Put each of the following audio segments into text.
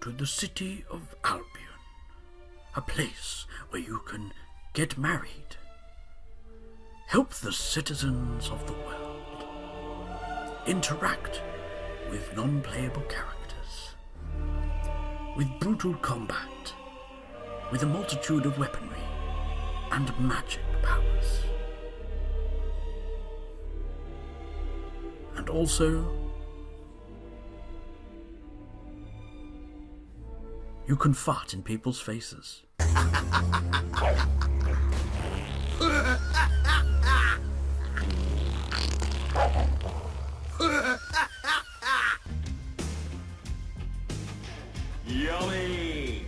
to the city of Albion, a place where you can get married, help the citizens of the world, interact with non-playable characters, with brutal combat, with a multitude of weaponry and magic powers. And also, you can fart in people's faces. Yummy!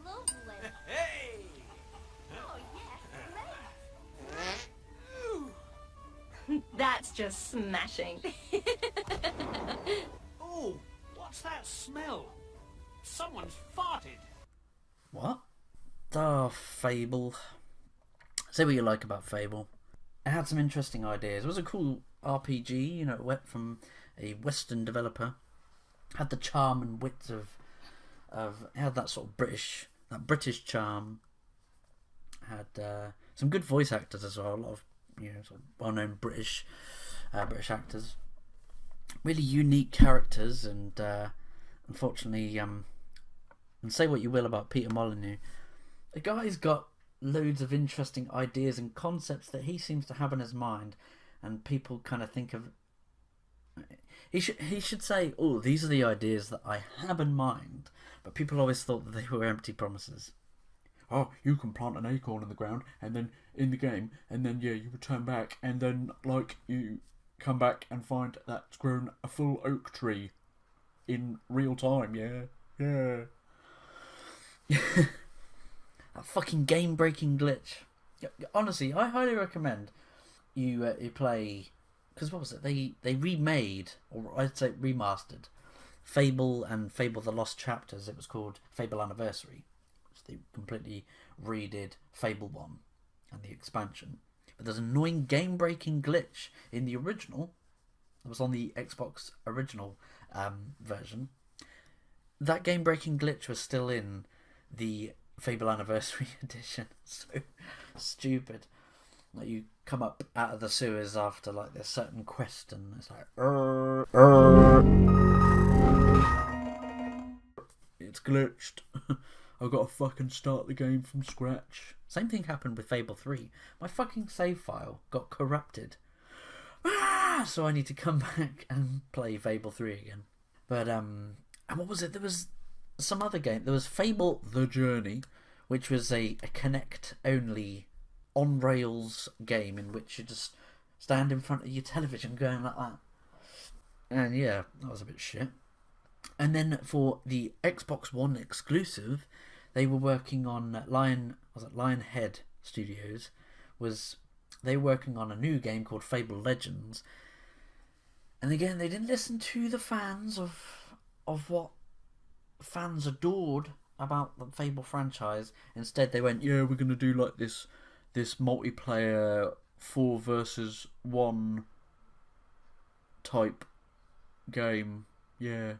Lovely. Hey! Oh, yes, great. That's just smashing. Oh, what's that smell? Someone's farted. What? Oh, Fable. Say what you like about Fable. It had some interesting ideas. It was a cool RPG, from a Western developer. Had the charm and wit of it had that sort of British charm. Had some good voice actors as well. A lot of sort of well-known British actors. Really unique characters, and unfortunately, and say what you will about Peter Molyneux, the guy's got loads of interesting ideas and concepts that he seems to have in his mind, and people kind of think of. He should say, "Oh, these are the ideas that I have in mind," but people always thought that they were empty promises. Oh, you can plant an acorn in the ground, and then in the game, and then you return back, and then you come back and find that's grown a full oak tree in real time. Yeah. That fucking game-breaking glitch. Honestly, I highly recommend you play, because what was it? They remade, or I'd say remastered, Fable and Fable: The Lost Chapters. It was called Fable Anniversary. They completely redid Fable 1 and the expansion. But there's an annoying game-breaking glitch in the original. It was on the Xbox original version. That game-breaking glitch was still in the Fable Anniversary edition. So stupid. Like, you come up out of the sewers after this certain quest, and it's like it's glitched. I've got to fucking start the game from scratch. Same thing happened with Fable 3. My fucking save file got corrupted. So I need to come back and play Fable 3 again. But, and what was it? There was some other game. There was Fable The Journey, which was a Kinect-only on-rails game in which you just stand in front of your television going like that. And yeah, that was a bit shit. And then for the Xbox One exclusive, they were working on Lionhead Studios. They were working on a new game called Fable Legends. And again, they didn't listen to the fans of what fans adored about the Fable franchise. Instead, they went, "Yeah, we're going to do this multiplayer 4 versus 1 type game." Yeah.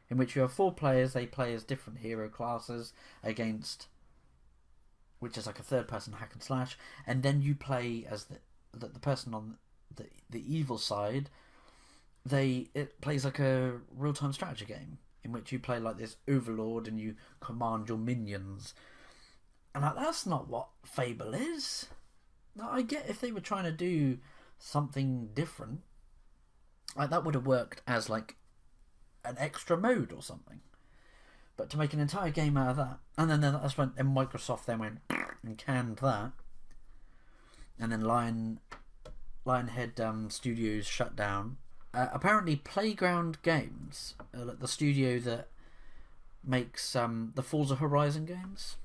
In which you have 4 players, they play as different hero classes against, which is like a third-person hack and slash, and then you play as the person on the evil side. It plays like a real-time strategy game in which you play like this overlord and you command your minions. And that's not what Fable is. Now, I get if they were trying to do something different, that would have worked as an extra mode or something. But to make an entire game out of that, and then that's when Microsoft then went and canned that, and then Lionhead Studios shut down. Apparently, Playground Games, the studio that makes the Forza Horizon games.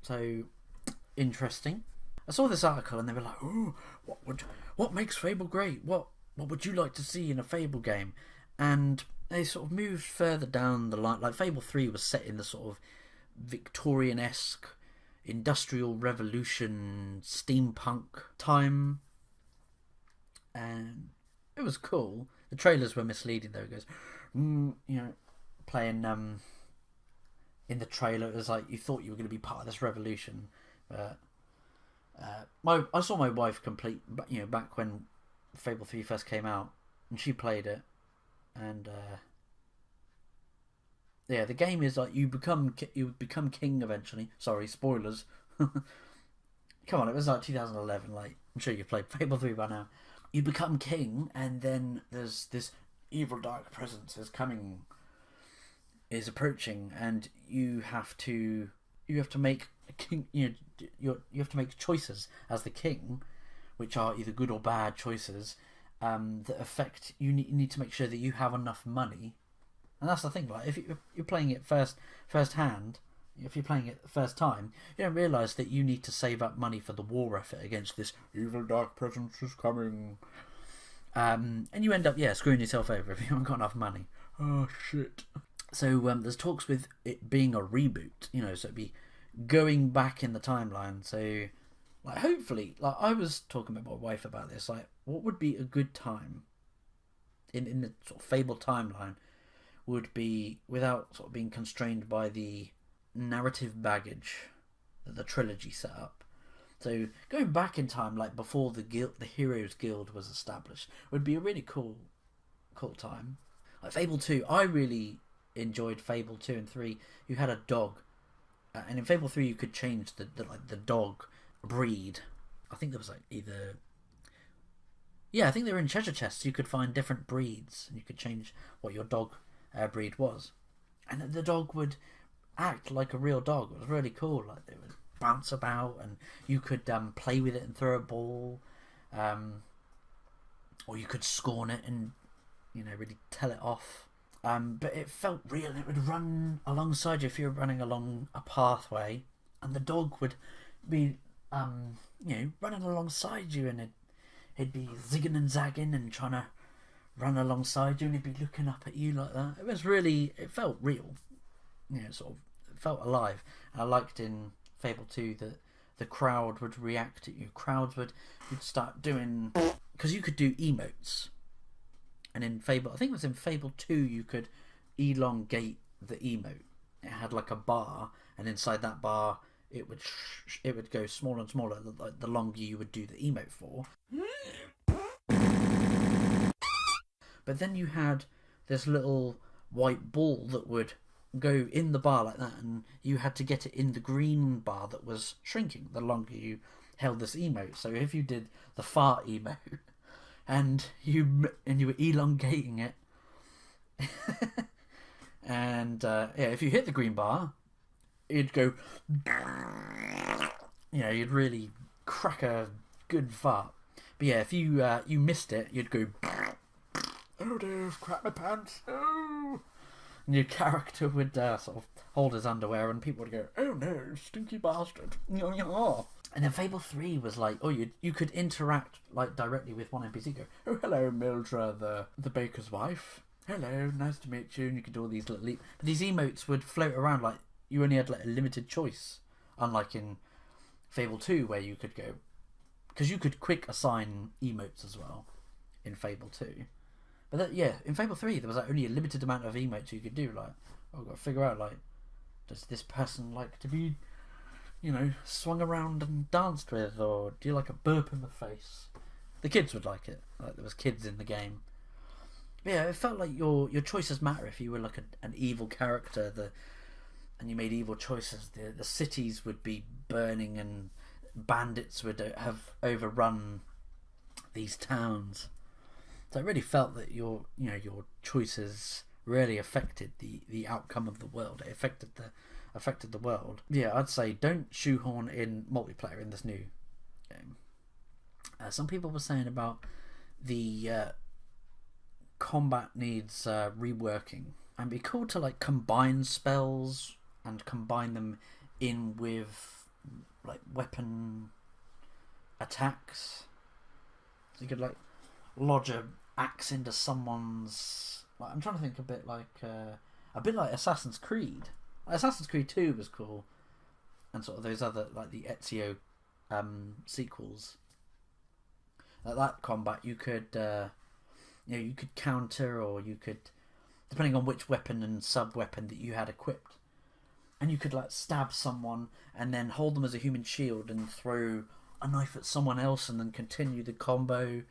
So interesting. I saw this article and they were like, "Oh, what makes Fable great? What would you like to see in a Fable game?" And they sort of moved further down the line. Like Fable 3 was set in the sort of Victorian-esque Industrial Revolution steampunk time, and it was cool. The trailers were misleading though. It goes, playing in the trailer it was like you thought you were going to be part of this revolution. But I saw my wife complete, back when Fable 3 first came out, and she played it, and yeah, the game is like you become king eventually. Sorry, spoilers. Come on, it was like 2011. Like, I'm sure you've played Fable 3 by now. You become king, and then there's this evil dark presence is approaching, and you have to make a king. You have to make choices as the king, which are either good or bad choices, that affect. You need to make sure that you have enough money, and that's the thing. Like, if you're playing it first hand. If you're playing it the first time, you don't realise that you need to save up money for the war effort against this evil dark presence is coming. And you end up, screwing yourself over if you haven't got enough money. Oh, shit. So there's talks with it being a reboot, so it'd be going back in the timeline. So, like, hopefully, like, I was talking with my wife about this, like, what would be a good time in the sort of Fable timeline would be without sort of being constrained by the narrative baggage that the trilogy set up. So going back in time, like before the Heroes Guild was established, would be a really cool time. Like Fable 2, I really enjoyed Fable 2 and 3. You had a dog, and in Fable 3 you could change the dog breed. I think there was like I think they were in treasure chests. You could find different breeds, and you could change what your dog breed was, and the dog would act like a real dog. It was really cool. Like, they would bounce about, and you could play with it and throw a ball, or you could scorn it and really tell it off. But it felt real, and it would run alongside you if you were running along a pathway, and the dog would be running alongside you, and it'd be zigging and zagging and trying to run alongside you, and it'd be looking up at you like that. It felt real. It felt alive. And I liked in Fable 2 that the crowd would react at you. You'd start doing, because you could do emotes, and in Fable, I think it was in Fable 2, you could elongate the emote. It had like a bar, and inside that bar it would go smaller and smaller the longer you would do the emote for. But then you had this little white ball that would go in the bar like that, and you had to get it in the green bar that was shrinking the longer you held this emote. So if you did the fart emote and you were elongating it, and if you hit the green bar, it'd go, you'd really crack a good fart. But yeah, if you missed it, you'd go, oh dear, I've cracked my pants, oh. And your character would sort of hold his underwear, and people would go, oh no, stinky bastard. And then Fable 3 was like, you could interact like directly with one NPC. Go, oh hello, Mildra, the baker's wife. Hello, nice to meet you. And you could do all these little but these emotes would float around like you only had like a limited choice, unlike in Fable 2 where you could go, because you could quick assign emotes as well in Fable 2. But in Fable 3 there was like only a limited amount of emotes you could do. Like, I've got to figure out, like, does this person like to be, swung around and danced with, or do you like a burp in the face? The kids would like it. Like, there was kids in the game. But yeah, it felt like your choices matter. If you were like an evil character, and you made evil choices, the cities would be burning, and bandits would have overrun these towns. So it really felt that your choices really affected the outcome of the world. It affected the world. Yeah, I'd say don't shoehorn in multiplayer in this new game. Some people were saying about the combat needs reworking, and it'd be cool to like combine spells and combine them in with like weapon attacks. So you could like lodge a axe into someone's. Like, I'm trying to think a bit like Assassin's Creed. Assassin's Creed 2 was cool, and sort of those other like the Ezio sequels. Like that combat, you could you could counter, or you could, depending on which weapon and sub weapon that you had equipped, and you could like stab someone and then hold them as a human shield and throw a knife at someone else and then continue the combo,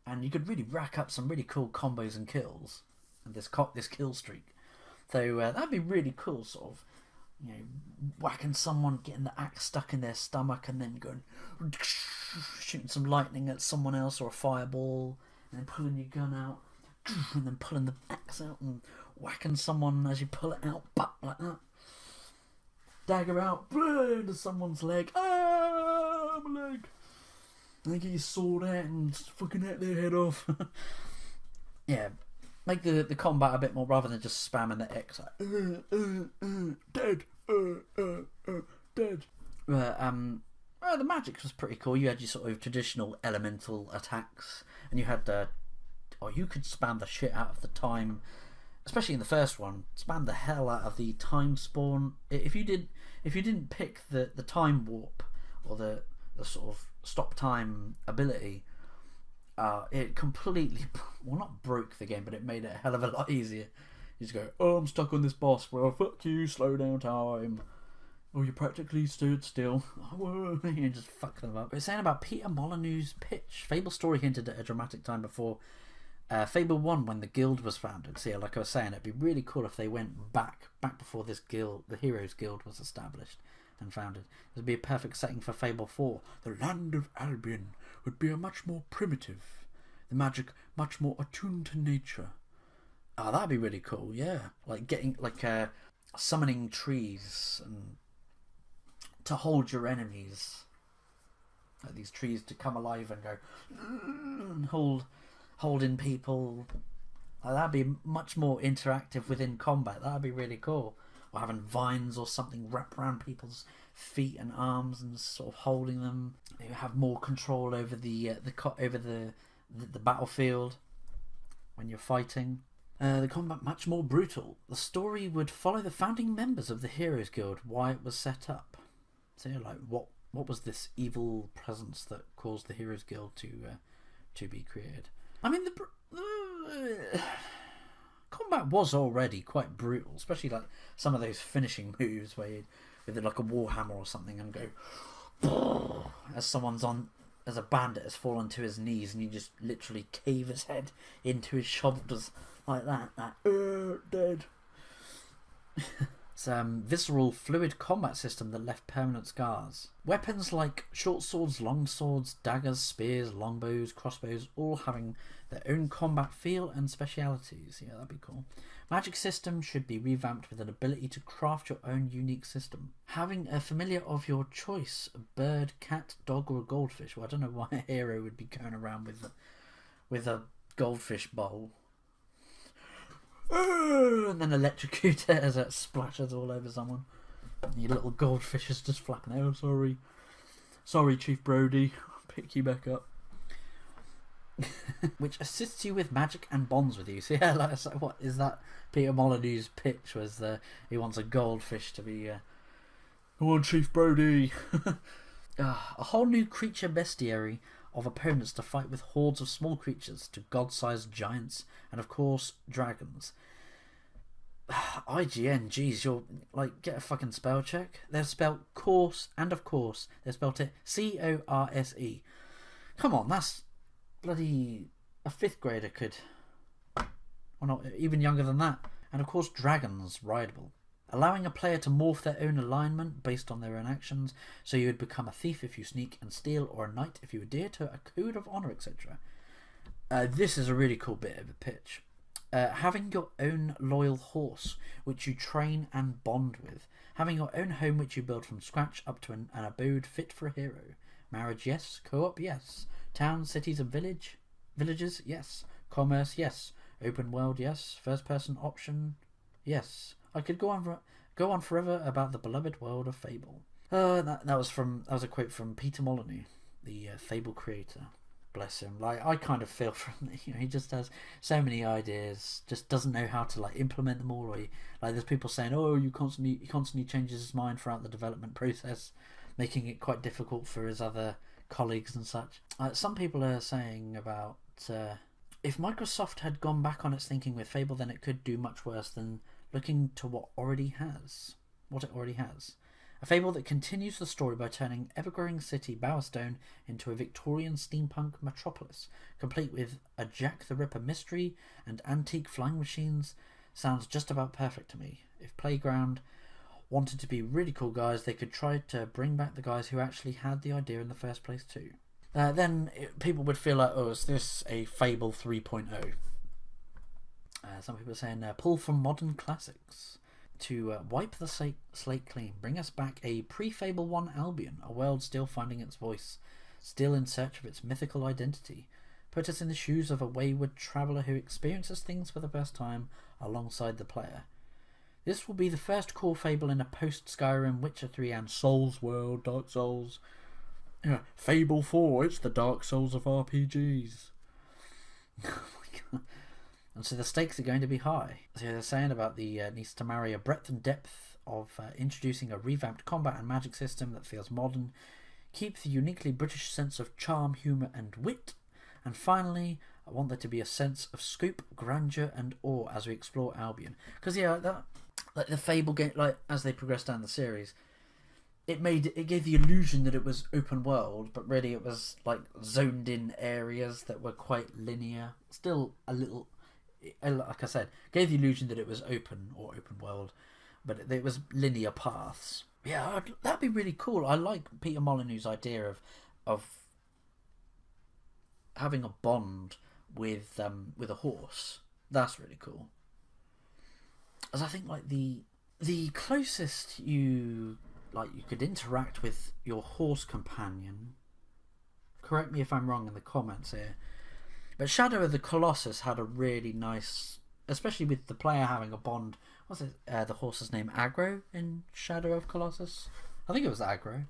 and you could really rack up some really cool combos and kills and this kill streak. So that'd be really cool, sort of, you know, whacking someone, getting the axe stuck in their stomach and then going shooting some lightning at someone else or a fireball, and then pulling your gun out and then pulling the axe out and whacking someone as you pull it out, like that. Dagger out, into someone's leg. Ah, my leg. And then get your sword out and fucking hack their head off. Yeah, make the combat a bit more, rather than just spamming the X. Like, dead, dead. The magic was pretty cool. You had your sort of traditional elemental attacks, and you had you could spam the shit out of the time. Especially in the first one, spam the hell out of the time spawn. If you didn't pick the time warp or the sort of stop time ability, it completely, well, not broke the game, but it made it a hell of a lot easier. You just go, oh, I'm stuck on this boss. Well, fuck you, slow down time. Oh, you practically stood still. You just fuck them up. It's saying about Peter Molyneux's pitch. Fable story hinted at a dramatic time before Fable 1, when the guild was founded. So yeah, like I was saying, it'd be really cool if they went back before this guild, the Heroes Guild, was established and founded. It would be a perfect setting for Fable 4. The land of Albion would be a much more primitive, the magic much more attuned to nature. Oh, that'd be really cool, yeah. Like getting, like, summoning trees and to hold your enemies. Like these trees to come alive and go and holding people. That'd be much more interactive within combat. That'd be really cool. Or having vines or something wrapped around people's feet and arms and sort of holding them. You have more control over the battlefield when you're fighting. The combat much more brutal. The story would follow the founding members of the Heroes Guild, why it was set up. So like what was this evil presence that caused the Heroes Guild to be created? I mean, the combat was already quite brutal, especially like some of those finishing moves where you with like a warhammer or something and go as a bandit has fallen to his knees and you just literally cave his head into his shoulders like that. Dead. It's visceral fluid combat system that left permanent scars. Weapons like short swords, long swords, daggers, spears, longbows, crossbows, all having their own combat feel and specialities. Yeah, that'd be cool. Magic system should be revamped with an ability to craft your own unique system. Having a familiar of your choice, a bird, cat, dog, or a goldfish. Well, I don't know why a hero would be going around with a goldfish bowl. And then electrocute it as it splashes all over someone. And your little goldfish is just flapping out. Oh, sorry, Chief Brody. I'll pick you back up. Which assists you with magic and bonds with you. So yeah, like, what is that? Peter Molyneux's pitch was he wants a goldfish to be. Come on, Chief Brody. A whole new creature bestiary of opponents to fight with hordes of small creatures to god-sized giants and of course dragons. IGN, geez, you're like, get a fucking spell check. They've spelled course, and of course they've spelled it CORSE. Come on, that's bloody a 5th grader could, or not, even younger than that. And of course dragons, rideable, allowing a player to morph their own alignment based on their own actions, so you would become a thief if you sneak and steal, or a knight if you adhere to a code of honour, etc. This is a really cool bit of a pitch. Having your own loyal horse, which you train and bond with. Having your own home, which you build from scratch up to an abode fit for a hero. Marriage, yes. Co-op, yes. Towns, cities and villages, yes. Commerce, yes. Open world, yes. First person option, yes. I could go on forever about the beloved world of Fable. That was a quote from Peter Molyneux, the Fable creator. Bless him. Like, I kind of feel for him. He just has so many ideas, just doesn't know how to like implement them all. Or there's people saying, "Oh, he constantly changes his mind throughout the development process, making it quite difficult for his other colleagues and such." Some people are saying about if Microsoft had gone back on its thinking with Fable, then it could do much worse than looking to what already has. what it already has. A fable that continues the story by turning ever-growing city Bowerstone into a Victorian steampunk metropolis, complete with a Jack the Ripper mystery and antique flying machines. Sounds just about perfect to me. If Playground wanted to be really cool guys, they could try to bring back the guys who actually had the idea in the first place too. People would feel like, oh, is this a Fable 3.0? Some people are saying, pull from modern classics. To wipe the slate clean, bring us back a pre-Fable 1 Albion, a world still finding its voice, still in search of its mythical identity. Put us in the shoes of a wayward traveller who experiences things for the first time alongside the player. This will be the first core Fable in a post-Skyrim, Witcher 3 and Souls world, Dark Souls. Yeah, Fable 4, it's the Dark Souls of RPGs. Oh my god. And so the stakes are going to be high. So they're saying about the needs to marry a breadth and depth of introducing a revamped combat and magic system that feels modern, keep the uniquely British sense of charm, humour and wit, and finally, I want there to be a sense of scope, grandeur and awe as we explore Albion. Because like the Fable game, like as they progress down the series, it gave the illusion that it was open world, but really it was like zoned in areas that were quite linear. Still a little, like I said, gave the illusion that it was open world, but it was linear paths. Yeah, that'd be really cool. I like Peter Molyneux's idea of having a bond with a horse. That's really cool. As I think like the closest you could interact with your horse companion. Correct me if I'm wrong in the comments here. But Shadow of the Colossus had a really nice, especially with the player having a bond. What's it? The horse's name, Aggro, in Shadow of Colossus. I think it was Aggro.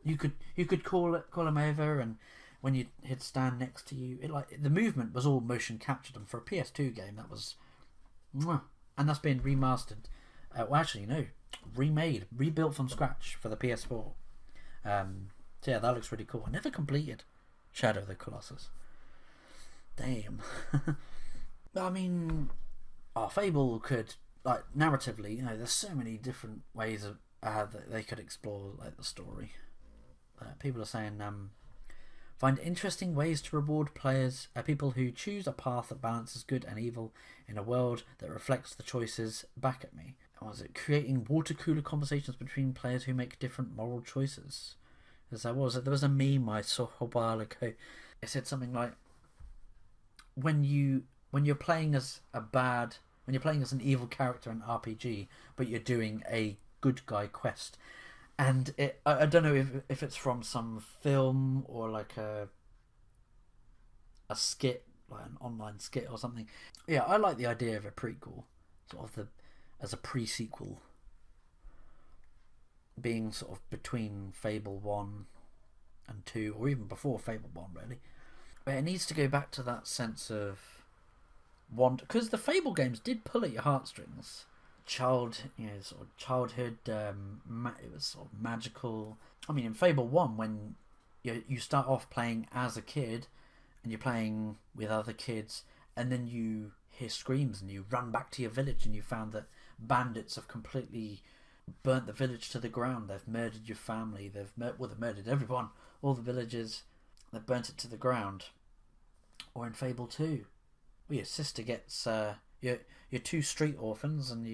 You could call him over, and when he'd stand next to you, the movement was all motion captured. And for a PS2 game, that was, and that's been remastered. Remade, rebuilt from scratch for the PS4. So yeah, that looks really cool. I never completed Shadow of the Colossus. Damn. I mean, Fable could, like, narratively, there's so many different ways of that they could explore like the story. People are saying, find interesting ways to reward players, people who choose a path that balances good and evil in a world that reflects the choices back at me. Was it creating water cooler conversations between players who make different moral choices? There was a meme I saw a while ago. It said something like, when you're playing as an evil character in RPG, but you're doing a good guy quest, and I don't know if it's from some film or like a skit, like an online skit or something. Yeah, I like the idea of a prequel, as a pre-sequel, being sort of between Fable 1 and 2, or even before Fable 1, really. But it needs to go back to that sense of because the Fable games did pull at your heartstrings. Childhood, it was sort of magical. I mean, in Fable 1, when you start off playing as a kid, and you're playing with other kids, and then you hear screams, and you run back to your village, and you found that bandits have completely burnt the village to the ground. They've murdered your family. They've murdered everyone, all the villagers. They've burnt it to the ground. Or in Fable 2, where your sister gets you're two street orphans, and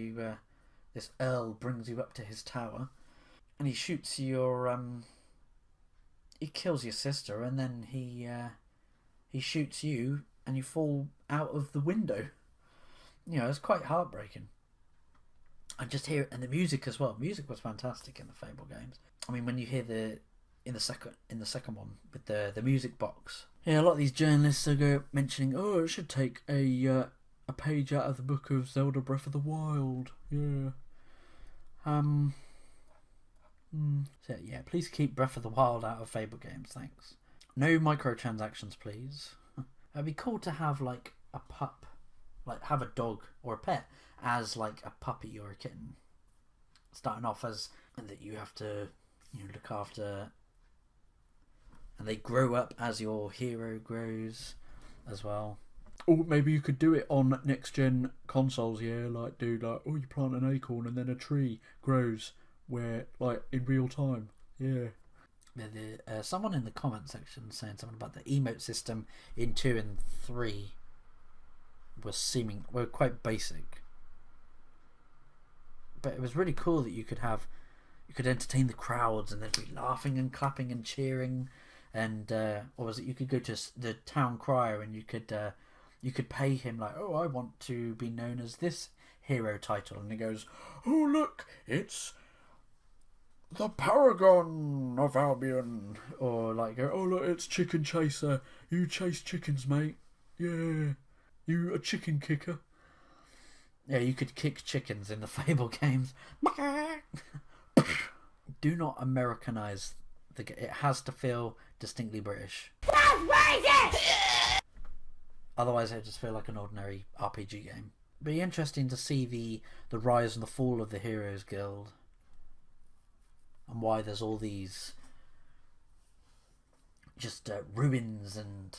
this Earl brings you up to his tower, and he shoots he kills your sister, and then he shoots you, and you fall out of the window. It's quite heartbreaking. I just hear it, and the music as well. Music was fantastic in the Fable games. I mean, when you hear in the second one with the music box. Yeah, a lot of these journalists are mentioning, it should take a page out of the book of Zelda Breath of the Wild. Yeah. So yeah, please keep Breath of the Wild out of Fable games, thanks. No microtransactions, please. It'd be cool to have like a pup, like have a dog or a pet as like a puppy or a kitten, starting off as, and that you have to look after, and they grow up as your hero grows as well. Or maybe you could do it on next gen consoles, yeah, like do like, oh, you plant an acorn and then a tree grows where like in real time, yeah. Someone in the comment section saying something about the emote system in 2 and 3 were quite basic, but it was really cool that you could entertain the crowds and they'd be laughing and clapping and cheering, and or was it you could go to the town crier and you could pay him like, oh, I want to be known as this hero title, and he goes, oh look, it's the Paragon of Albion, or like, oh look, it's Chicken Chaser, you chase chickens, mate, yeah, you a chicken kicker. Yeah, you could kick chickens in the Fable games. Do not Americanize the game. It has to feel distinctly British. Otherwise, it just feel like an ordinary RPG game. Be interesting to see the rise and the fall of the Heroes Guild, and why there's all these just ruins and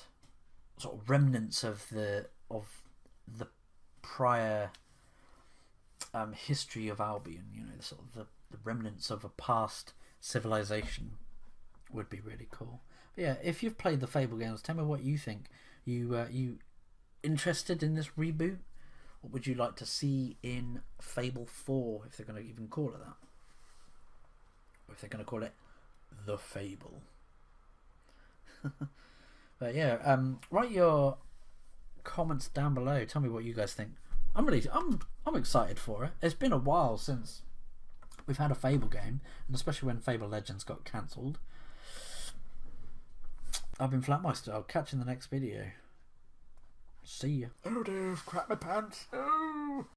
sort of remnants of the prior history of Albion. You know, sort of the remnants of a past civilization would be really cool. But yeah, if you've played the Fable games, tell me what you think. You interested in this reboot? What would you like to see in Fable 4, if they're going to even call it that? Or if they're going to call it The Fable. But yeah, write your comments down below. Tell me what you guys think. I'm excited for it. It's been a while since we've had a Fable game, and especially when Fable Legends got cancelled. I've been Flattmeister. I'll catch you in the next video. See ya. Oh dear, I've crapped my pants. Oh.